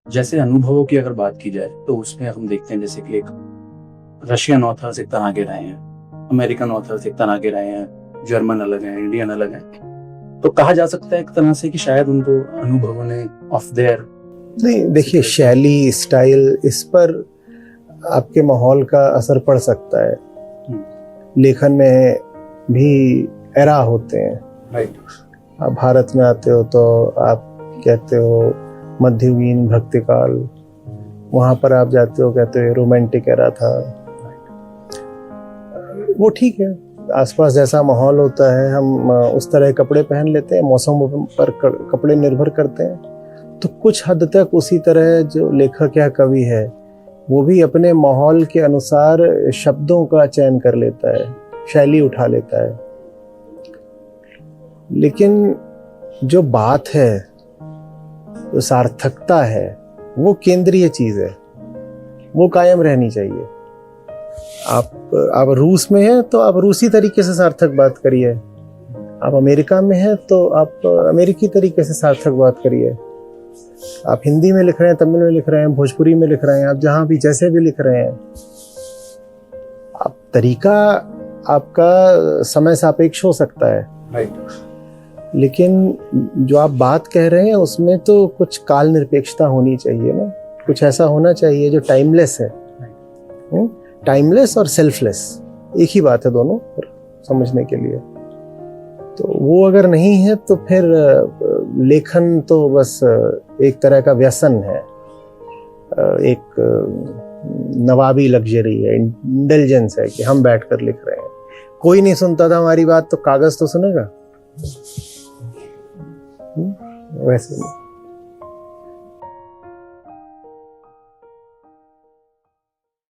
जैसे अनुभवों की अगर बात की जाए तो उसमें हम देखते हैं जैसे कि एक रशियन ऑथर्स एक तरह के रहे हैं, अमेरिकन ऑथर्स एक तरह के रहे हैं, जर्मन अलग हैं, इंडियन अलग हैं। तो कहा जा सकता है एक तरह से कि शायद उनको अनुभवों ने ऑफ देयर नहीं, देखिए शैली, स्टाइल, इस पर आपके माहौल का असर पड़ सकता है। लेखन में भी एरा होते हैं। राइट। आप भारत में आते हो तो आप कहते हो मध्ययुगीन भक्ति काल, वहाँ पर आप जाते हो कहते हो रोमांटिक एरा था। वो ठीक है, आसपास जैसा माहौल होता है हम उस तरह कपड़े पहन लेते हैं, मौसम पर कपड़े निर्भर करते हैं। तो कुछ हद तक उसी तरह जो लेखक या कवि है वो भी अपने माहौल के अनुसार शब्दों का चयन कर लेता है, शैली उठा लेता है। लेकिन जो बात है, जो सार्थकता है, वो केंद्रीय चीज है, वो कायम रहनी चाहिए। आप रूस में हैं तो आप रूसी तरीके से सार्थक बात करिए, आप अमेरिका में हैं तो आप अमेरिकी तरीके से सार्थक बात करिए। आप हिंदी में लिख रहे हैं, तमिल में लिख रहे हैं, भोजपुरी में लिख रहे हैं, आप जहां भी जैसे भी लिख रहे हैं, आप तरीका आपका समय सापेक्ष हो सकता है। राइट। लेकिन जो आप बात कह रहे हैं उसमें तो कुछ काल निरपेक्षता होनी चाहिए ना, कुछ ऐसा होना चाहिए जो टाइमलेस है। टाइमलेस और सेल्फलेस एक ही बात है दोनों पर समझने के लिए। तो वो अगर नहीं है तो फिर लेखन तो बस एक तरह का व्यसन है, एक नवाबी लग्जरी है, इंटेलिजेंस है कि हम बैठकर लिख रहे हैं। कोई नहीं सुनता था हमारी बात तो कागज तो सुनेगा। वैसे नहीं।